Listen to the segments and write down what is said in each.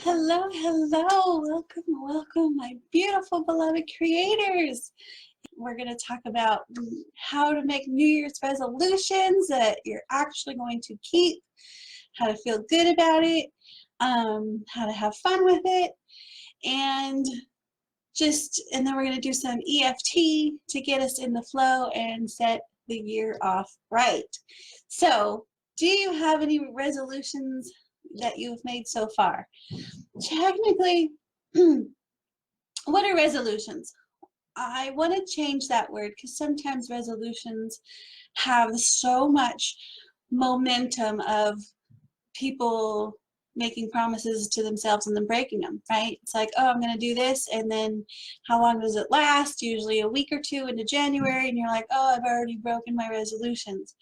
Hello, hello. Welcome, welcome, my beautiful, beloved creators. We're going to talk about how to make New Year's resolutions that you're actually going to keep, how to feel good about it, how to have fun with it, and then we're going to do some EFT to get us in the flow and set the year off right. So, do you have any resolutions that you've made so far? Technically, what are resolutions? I want to change that word because sometimes resolutions have so much momentum of people making promises to themselves and then breaking them, right? It's like, oh, I'm going to do this, and then how long does it last? Usually a week or two into January, and you're like, oh, I've already broken my resolutions.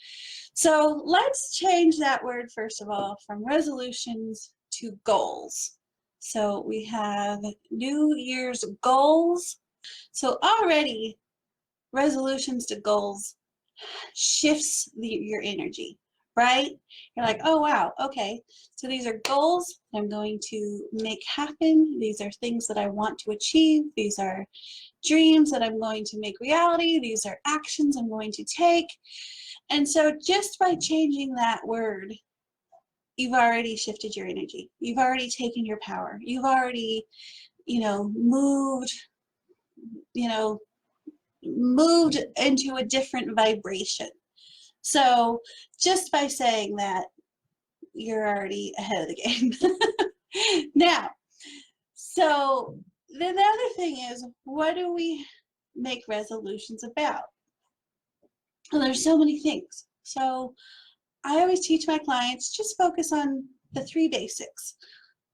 So let's change that word, first of all, from resolutions to goals. So we have New Year's goals. So already resolutions to goals shifts your energy, right? You're like, oh wow, okay, so these are goals I'm going to make happen. These are things that I want to achieve. These are dreams that I'm going to make reality. These are actions I'm going to take. And so just by changing that word, you've already shifted your energy. You've already taken your power. You've already, moved, moved into a different vibration. So just by saying that, you're already ahead of the game. Now, so then the other thing is, what do we make resolutions about? Well, there's so many things. So I always teach my clients, just focus on the three basics: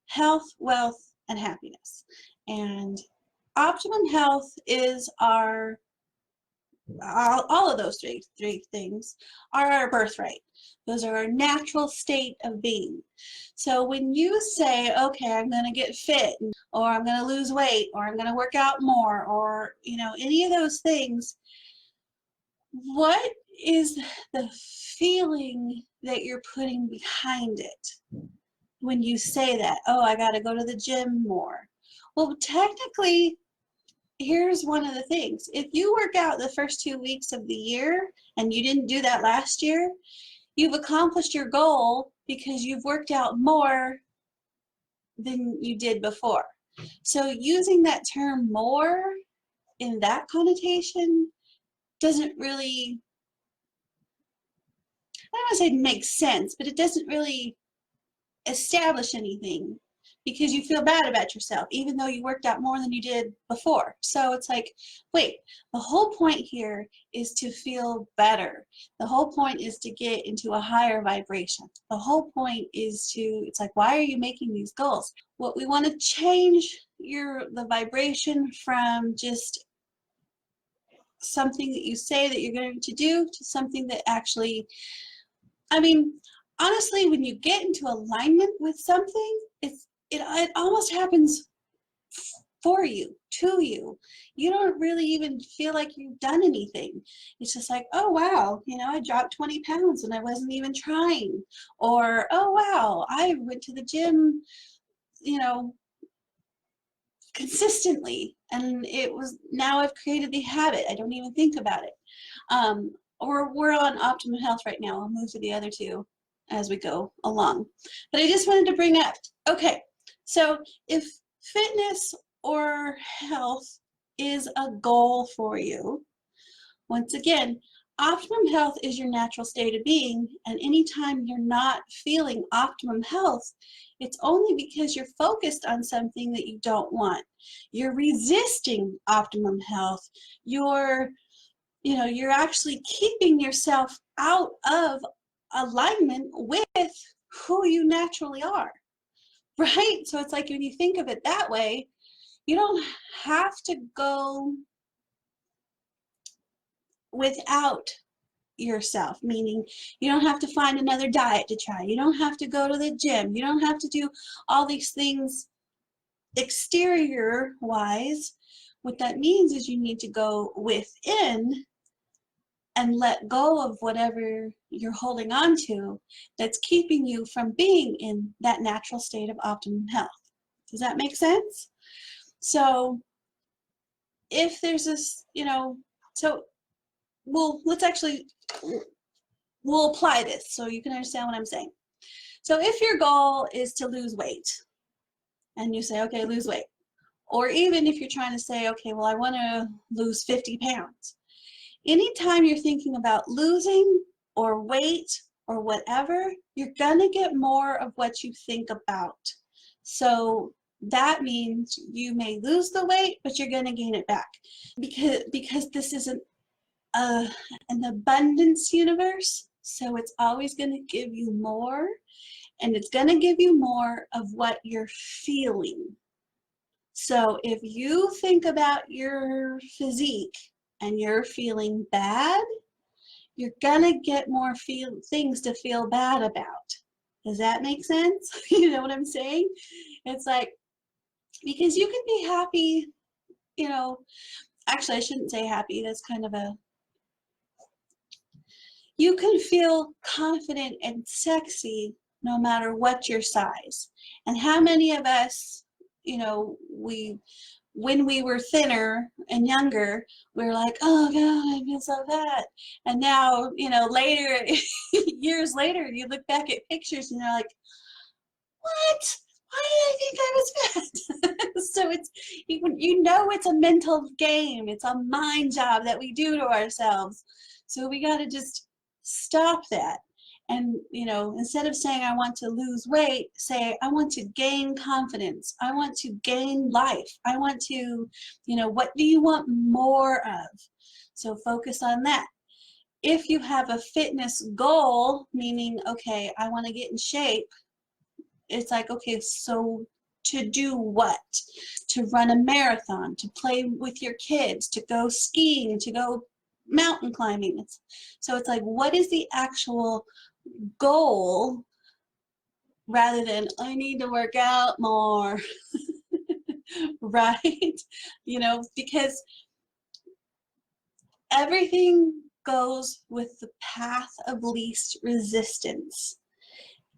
health, wealth, and happiness. And optimum health is all of those three things are our birthright. Those are our natural state of being. So when you say, okay, I'm going to get fit, or I'm going to lose weight, or I'm going to work out more, or any of those things, what is the feeling that you're putting behind it when you say that? Oh, I got to go to the gym more. Well, technically, here's one of the things. If you work out the first 2 weeks of the year and you didn't do that last year, you've accomplished your goal because you've worked out more than you did before. So using that term more in that connotation doesn't really, I don't want to say make sense, but it doesn't really establish anything, because you feel bad about yourself even though you worked out more than you did before. So it's like, wait, the whole point here is to feel better. The whole point is to get into a higher vibration. The whole point is it's like, why are you making these goals? What we want to change the vibration from just something that you say that you're going to do to something that actually, honestly, when you get into alignment with something, it almost happens for you, to you. You don't really even feel like you've done anything. It's just like, oh wow, I dropped 20 pounds and I wasn't even trying. Or, oh wow, I went to the gym, consistently, and now I've created the habit. I don't even think about it. Or we're on optimum health right now. I'll move to the other two as we go along. But I just wanted to bring up, okay, so if fitness or health is a goal for you, once again, optimum health is your natural state of being, and anytime you're not feeling optimum health, it's only because you're focused on something that you don't want. You're resisting optimum health. You're actually keeping yourself out of alignment with who you naturally are, right? So it's like, when you think of it that way, you don't have to go without yourself, meaning you don't have to find another diet to try. You don't have to go to the gym. You don't have to do all these things exterior wise. What that means is you need to go within and let go of whatever you're holding on to that's keeping you from being in that natural state of optimum health. Does that make sense? So if there's this, so let's actually, we'll apply this so you can understand what I'm saying. So if your goal is to lose weight and you say, okay, lose weight, or even if you're trying to say, okay, well, I want to lose 50 pounds. Anytime you're thinking about losing or weight or whatever, you're going to get more of what you think about. So that means you may lose the weight, but you're going to gain it back because this isn't an abundance universe. So it's always going to give you more, and it's going to give you more of what you're feeling. So if you think about your physique and you're feeling bad, you're gonna get more things to feel bad about. Does that make sense? You know what I'm saying? It's like, because you can be happy, actually I shouldn't say happy, that's kind of you can feel confident and sexy no matter what your size. And how many of us, when we were thinner and younger, we were like, oh God, I feel so fat. And now, later, years later, you look back at pictures and you're like, what? Why did I think I was fat? So it's a mental game. It's a mind job that we do to ourselves. So we got to just stop that. And, instead of saying I want to lose weight, say I want to gain confidence. I want to gain life. I want to, what do you want more of? So focus on that. If you have a fitness goal, meaning, okay, I want to get in shape, it's like, okay, so to do what? To run a marathon, to play with your kids, to go skiing, to go mountain climbing. So it's like, what is the actual goal rather than I need to work out more, right? Because everything goes with the path of least resistance,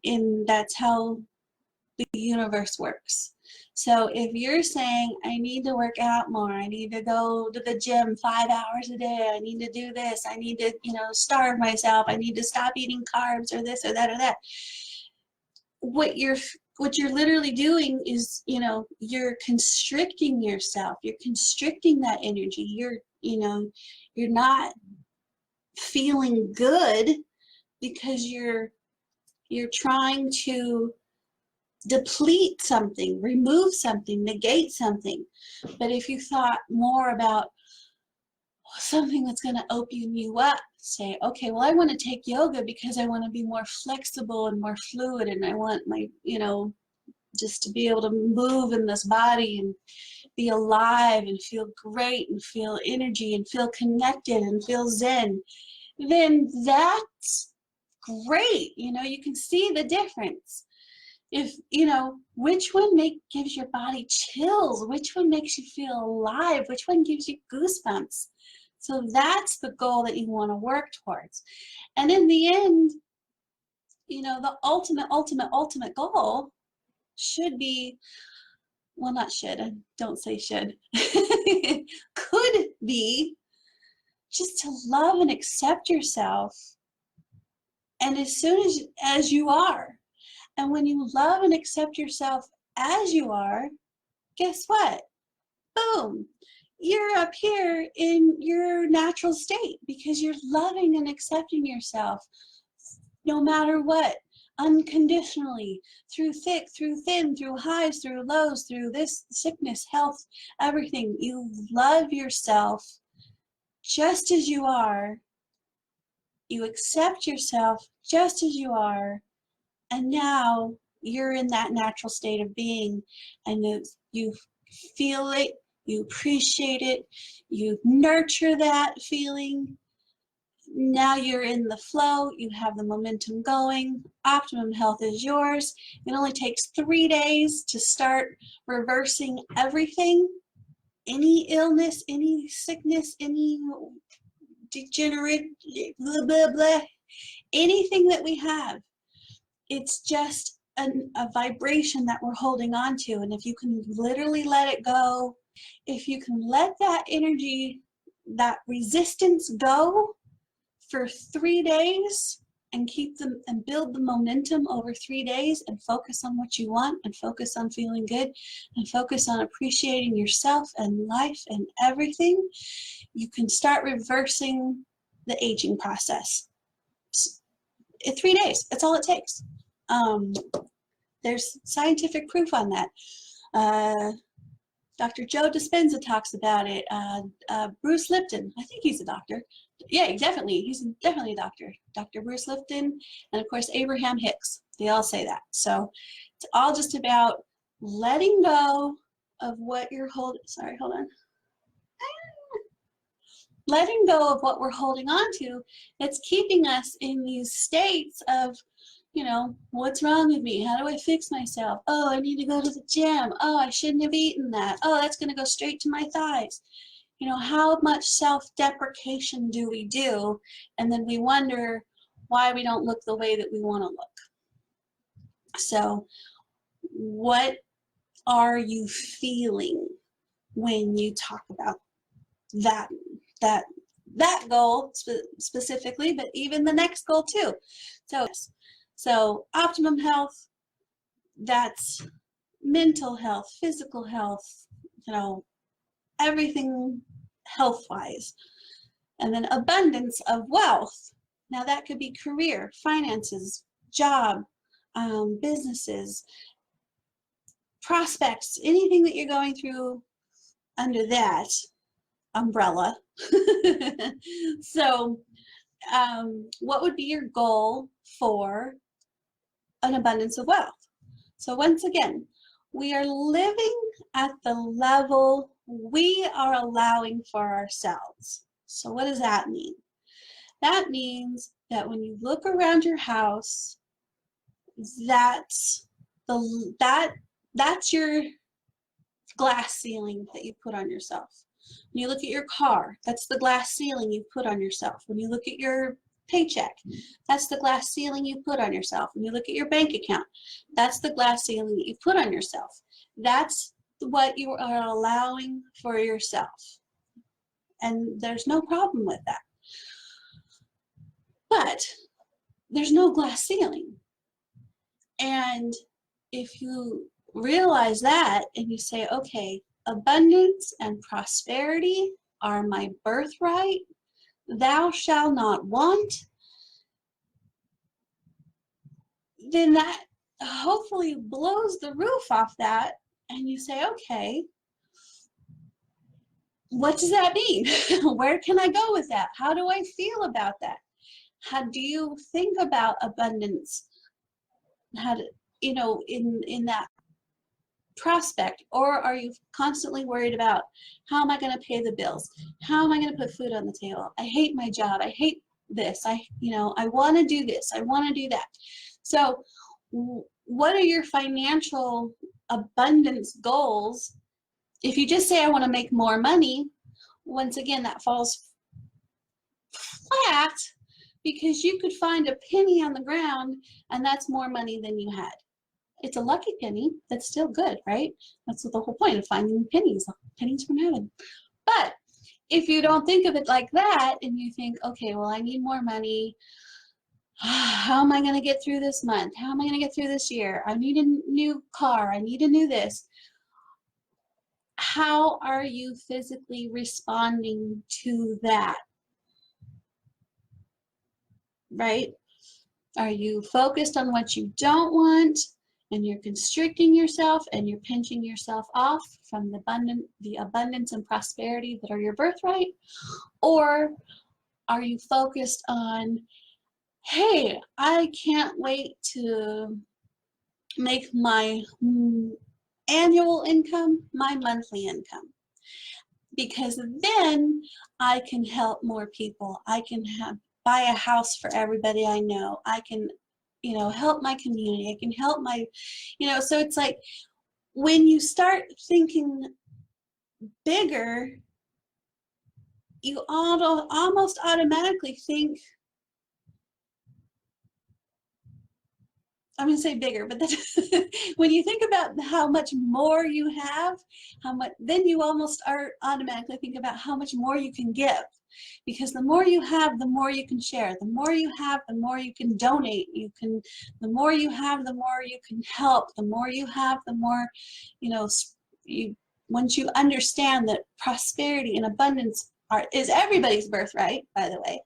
and that's how the universe works. So if you're saying, I need to work out more, I need to go to the gym 5 hours a day, I need to do this, I need to, starve myself, I need to stop eating carbs or this or that or that. What you're literally doing is, you're constricting yourself. You're constricting that energy. You're not feeling good because you're trying to deplete something, remove something, negate something. But if you thought more about something that's going to open you up, say, okay, well, I want to take yoga because I want to be more flexible and more fluid, and I want my, just to be able to move in this body and be alive and feel great and feel energy and feel connected and feel zen, then that's great. You can see the difference. If, which one gives your body chills, which one makes you feel alive, which one gives you goosebumps. So that's the goal that you want to work towards. And in the end, the ultimate goal should be, well, not should, don't say should, could be just to love and accept yourself, and as soon as you are. And when you love and accept yourself as you are, guess what? Boom, you're up here in your natural state because you're loving and accepting yourself no matter what, unconditionally, through thick, through thin, through highs, through lows, through this sickness, health, everything. You love yourself just as you are. You accept yourself just as you are. And now you're in that natural state of being, and you feel it, you appreciate it, you nurture that feeling. Now you're in the flow, you have the momentum going, optimum health is yours. It only takes 3 days to start reversing everything, any illness, any sickness, any degenerate, blah, blah, blah, anything that we have. It's just a vibration that we're holding on to. And if you can literally let it go, if you can let that energy, that resistance go for 3 days and keep them and build the momentum over 3 days and focus on what you want and focus on feeling good and focus on appreciating yourself and life and everything, you can start reversing the aging process. 3 days, that's all it takes. There's scientific proof on that. Dr. Joe Dispenza talks about it. Bruce Lipton, I think he's a doctor. Yeah, he's definitely a doctor. Dr. Bruce Lipton, and of course Abraham Hicks. They all say that. So it's all just about letting go of what you're holding. Sorry, hold on. Letting go of what we're holding on to. It's keeping us in these states of, you know, what's wrong with me? How do I fix myself? Oh, I need to go to the gym. Oh, I shouldn't have eaten that. Oh, that's going to go straight to my thighs. You know, how much self-deprecation do we do? And then we wonder why we don't look the way that we want to look. So what are you feeling when you talk about that goal specifically, but even the next goal too? So optimum health, that's mental health, physical health, you know, everything health-wise. And then abundance of wealth. Now that could be career, finances, job, businesses, prospects, anything that you're going through under that umbrella. So what would be your goal for an abundance of wealth? So once again, we are living at the level we are allowing for ourselves. So what does that mean? That means that when you look around your house, that's your glass ceiling that you put on yourself. When you look at your car, that's the glass ceiling you put on yourself. When you look at your paycheck, that's the glass ceiling you put on yourself. When you look at your bank account, that's the glass ceiling that you put on yourself. That's what you are allowing for yourself. And there's no problem with that. But there's no glass ceiling. And if you realize that and you say, okay, abundance and prosperity are my birthright, thou shalt not want, then that hopefully blows the roof off that, and you say, okay, what does that mean? Where can I go with that? How do I feel about that? How do you think about abundance? How to, you know, in that prospect? Or are you constantly worried about, how am I going to pay the bills? How am I going to put food on the table? I hate my job. I hate this. I want to do this. I want to do that. So what are your financial abundance goals? If you just say, I want to make more money, once again, that falls flat, because you could find a penny on the ground and that's more money than you had. It's a lucky penny. That's still good, right? That's the whole point of finding pennies from heaven. But if you don't think of it like that and you think, okay, well, I need more money. How am I going to get through this month? How am I going to get through this year? I need a new car. I need a new this. How are you physically responding to that? Right? Are you focused on what you don't want and you're constricting yourself and you're pinching yourself off from the abundance and prosperity that are your birthright? Or are you focused on, hey, I can't wait to make my annual income my monthly income, because then I can help more people. I can buy a house for everybody I know. I can, help my community. I can help my, so it's like when you start thinking bigger, you almost automatically think I'm going to say bigger, but when you think about how much more you have, then you almost are automatically think about how much more you can give. Because the more you have, the more you can share. The more you have, the more you can donate. The more you have, the more you can help. The more you have, the more, once you understand that prosperity and abundance is everybody's birthright, by the way,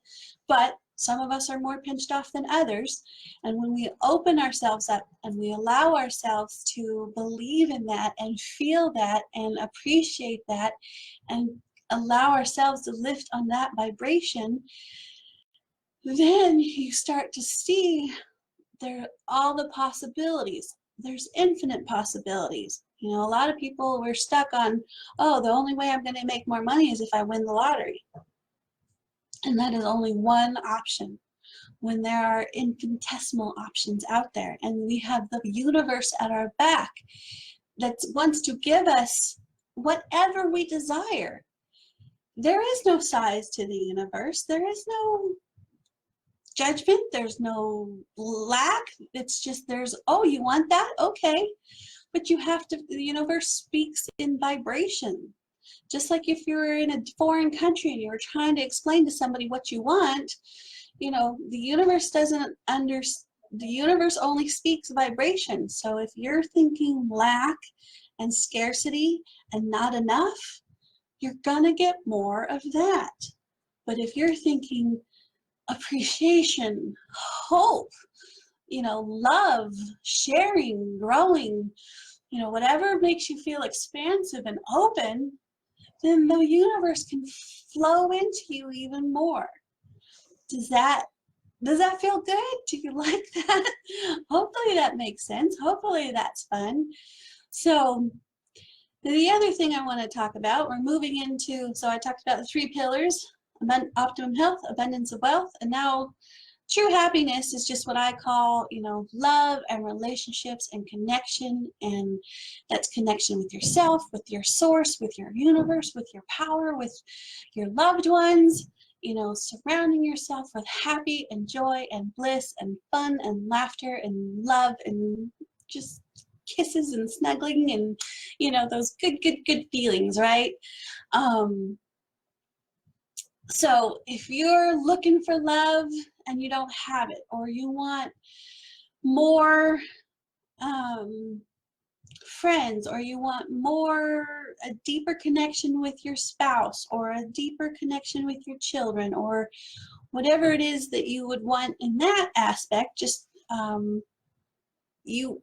but some of us are more pinched off than others. And when we open ourselves up and we allow ourselves to believe in that and feel that and appreciate that and allow ourselves to lift on that vibration, then you start to see all the possibilities. There's infinite possibilities. A lot of people were stuck on, oh, the only way I'm going to make more money is if I win the lottery. And that is only one option, when there are infinitesimal options out there. And we have the universe at our back that wants to give us whatever we desire. There is no size to the universe. There is no judgment. There's no lack. It's just oh, you want that? Okay. But the universe speaks in vibration. Just like if you're in a foreign country and you're trying to explain to somebody what you want, the universe doesn't understand. The universe only speaks vibration. So if you're thinking lack and scarcity and not enough, you're gonna get more of that. But if you're thinking appreciation, hope, love, sharing, growing, whatever makes you feel expansive and open, then the universe can flow into you even more. Does that feel good? Do you like that? Hopefully that makes sense. Hopefully that's fun. So the other thing I want to talk about, we're moving into, so I talked about the 3 pillars: optimum health, abundance of wealth, and now true happiness is just what I call, love and relationships and connection. And that's connection with yourself, with your source, with your universe, with your power, with your loved ones, surrounding yourself with happy and joy and bliss and fun and laughter and love and just kisses and snuggling and, those good feelings, right? So if you're looking for love and you don't have it, or you want more friends, or you want a deeper connection with your spouse, or a deeper connection with your children, or whatever it is that you would want in that aspect, just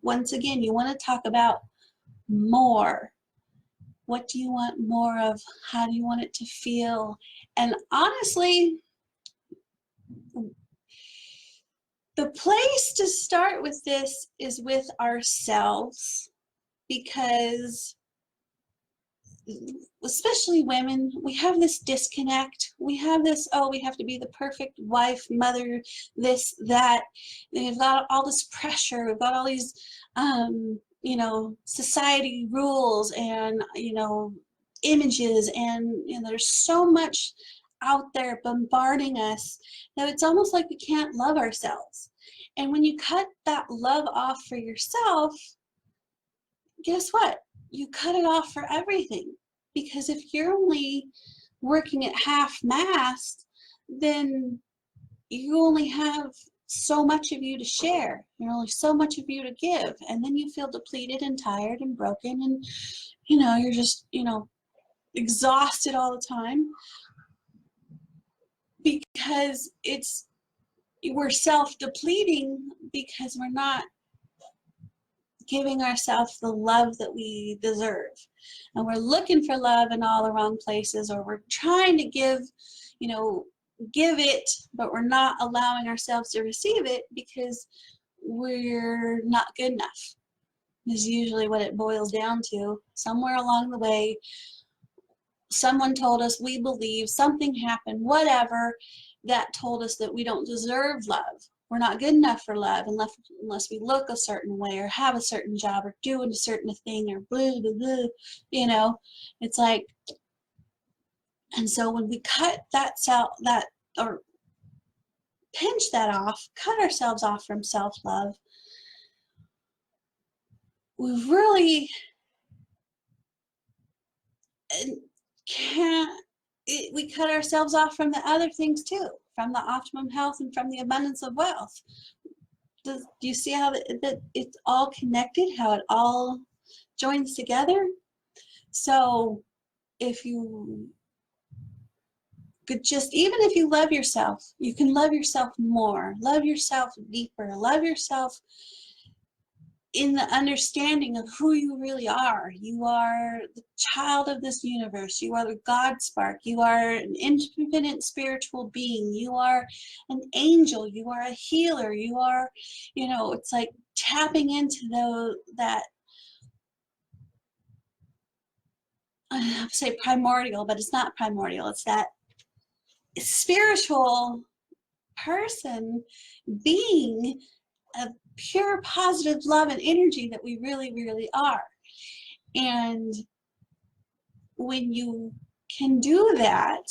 once again, you want to talk about more. What do you want more of? How do you want it to feel? And honestly, the place to start with this is with ourselves, because especially women, we have this disconnect. We have this, oh, we have to be the perfect wife, mother, this, that. We've got all this pressure. We've got all these, society rules and, images, and there's so much out there bombarding us that it's almost like we can't love ourselves. And when you cut that love off for yourself, guess what? You cut it off for everything. Because if you're only working at half-mast, then you only have so much of you to share. There's only so much of you to give. And then you feel depleted and tired and broken, and you're just, exhausted all the time, because we're self-depleting, because we're not giving ourselves the love that we deserve. And we're looking for love in all the wrong places, or we're trying to give it, but we're not allowing ourselves to receive it because we're not good enough, is usually what it boils down to. Somewhere along the way, someone told us, we believe, something happened, whatever, that told us that we don't deserve love. We're not good enough for love unless we look a certain way, or have a certain job, or do a certain thing, or blah, blah, blah, It's like, and so when we cut or pinch that off, cut ourselves off from self-love, we really can't, we cut ourselves off from the other things too, from the optimum health and from the abundance of wealth. Do you see how that it's all connected, how it all joins together? So if you could just, even if you love yourself, you can love yourself more, love yourself deeper, love yourself in the understanding of who you really are. You are the child of this universe. You are the God spark. You are an infinite spiritual being. You are an angel. You are a healer. You are, it's like tapping into that, I have to say primordial, but it's not primordial. It's that spiritual person, being of pure positive love and energy that we really, really are. And when you can do that,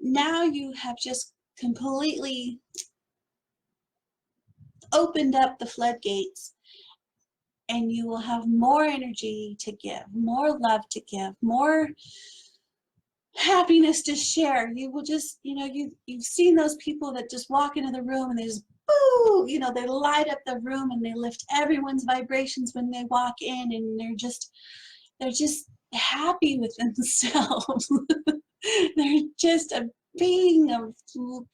now you have just completely opened up the floodgates, and you will have more energy to give, more love to give, more happiness to share. You will just, you've seen those people that just walk into the room and they just boo, they light up the room and they lift everyone's vibrations when they walk in, and they're just happy with themselves. They're just a being of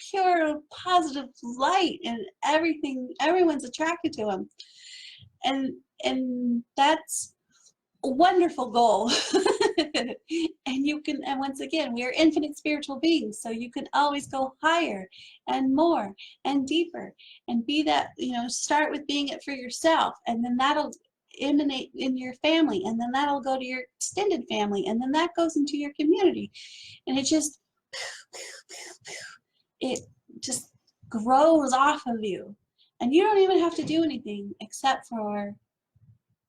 pure positive light, and everyone's attracted to them. And that's a wonderful goal. And once again, we are infinite spiritual beings, so you can always go higher and more and deeper and be that, start with being it for yourself, and then that'll emanate in your family, and then that'll go to your extended family, and then that goes into your community, and it just grows off of you, and you don't even have to do anything except for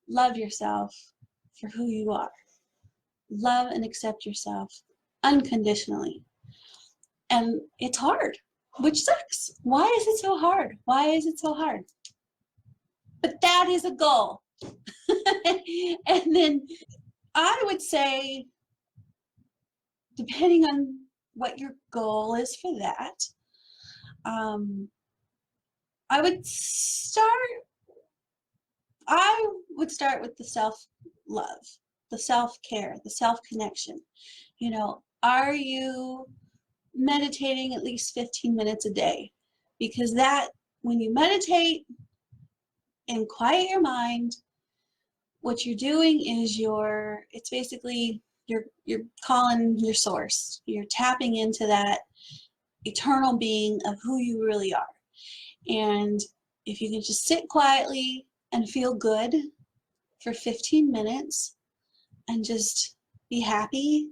love yourself for who you are. Love and accept yourself unconditionally. And it's hard, which sucks. Why is it so hard? Why is it so hard? But that is a goal. And then I would say, depending on what your goal is for that, I would start with the self-love, the self-care, the self-connection. Are you meditating at least 15 minutes a day? Because when you meditate and quiet your mind, what you're doing is it's basically you're calling your source. You're tapping into that eternal being of who you really are. And if you can just sit quietly and feel good for 15 minutes and just be happy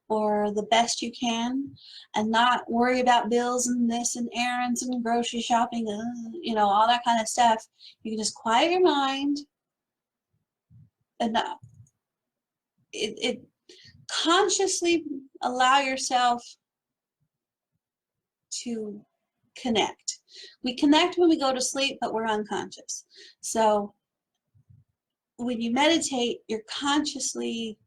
or the best you can, and not worry about bills and this and errands and grocery shopping, all that kind of stuff. You can just quiet your mind and consciously allow yourself to connect. We connect when we go to sleep, but we're unconscious. So when you meditate, you're consciously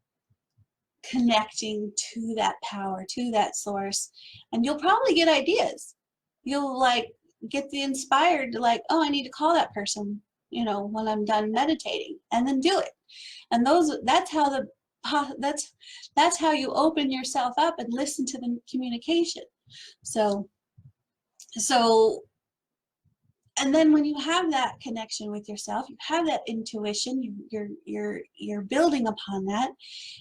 connecting to that power, to that source, and you'll probably get ideas. You'll get the inspired to oh, I need to call that person, when I'm done meditating, and then do it. And that's how you open yourself up and listen to the communication. So and then when you have that connection with yourself, you have that intuition, you're building upon that.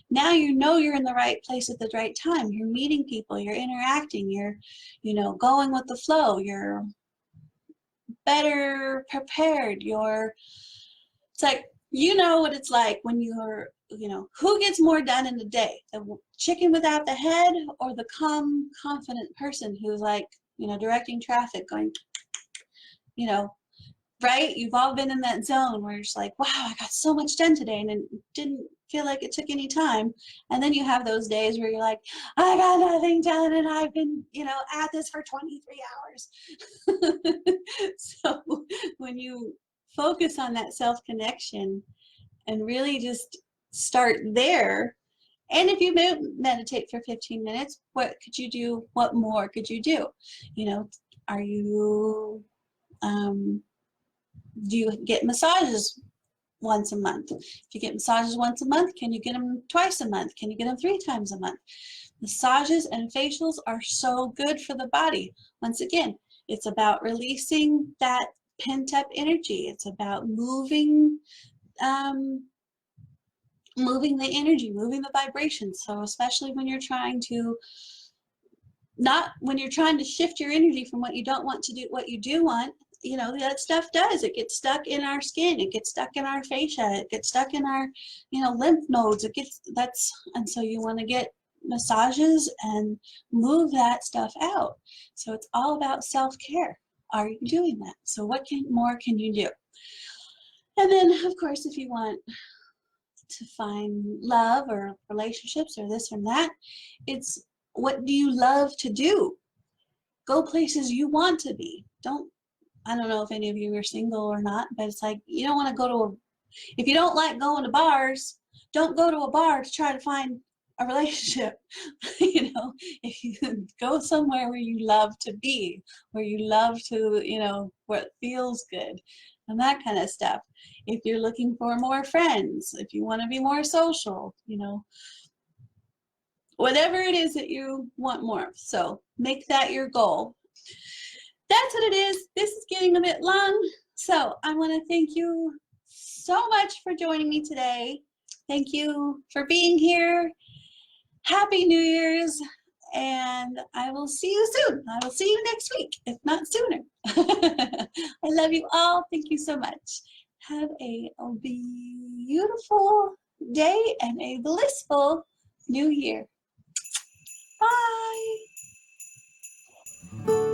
Now you're in the right place at the right time. You're meeting people, you're interacting, you're going with the flow, you're better prepared, it's like, what it's like when you're, who gets more done in a day? The chicken without the head, or the calm, confident person who's directing traffic, going, right? You've all been in that zone where it's like, wow, I got so much done today, and it didn't feel like it took any time. And then you have those days where you're like, I got nothing done, and I've been, at this for 23 hours. So when you focus on that self-connection and really just start there. And if you meditate for 15 minutes, what could you do? What more could you do? You know, are you, do you get massages once a month? If you get massages once a month, can you get them twice a month? Can you get them 3 times a month? Massages and facials are so good for the body. Once again, it's about releasing that pent-up energy. It's about moving moving the energy, moving the vibrations. So especially when you're trying to shift your energy from what you don't want to do, what you do want, you know, that stuff does. It gets stuck in our skin. It gets stuck in our fascia. It gets stuck in our, you know, lymph nodes. And so you want to get massages and move that stuff out. So it's all about self-care. Are you doing that? So what more can you do? And then, of course, if you want to find love or relationships or this or that, it's what do you love to do? Go places you want to be. I don't know if any of you are single or not, but it's like you don't want to go to if you don't like going to bars, don't go to a bar to try to find a relationship. You know, if you go somewhere where you love to be, where you love to, you know, where it feels good and that kind of stuff. If you're looking for more friends, if you want to be more social, you know, whatever it is that you want more of. So make that your goal. That's what it is. This is getting a bit long. So I want to thank you so much for joining me today. Thank you for being here. Happy New Year's, and I will see you soon. I will see you next week, if not sooner. I love you all. Thank you so much. Have a beautiful day and a blissful new year. Bye.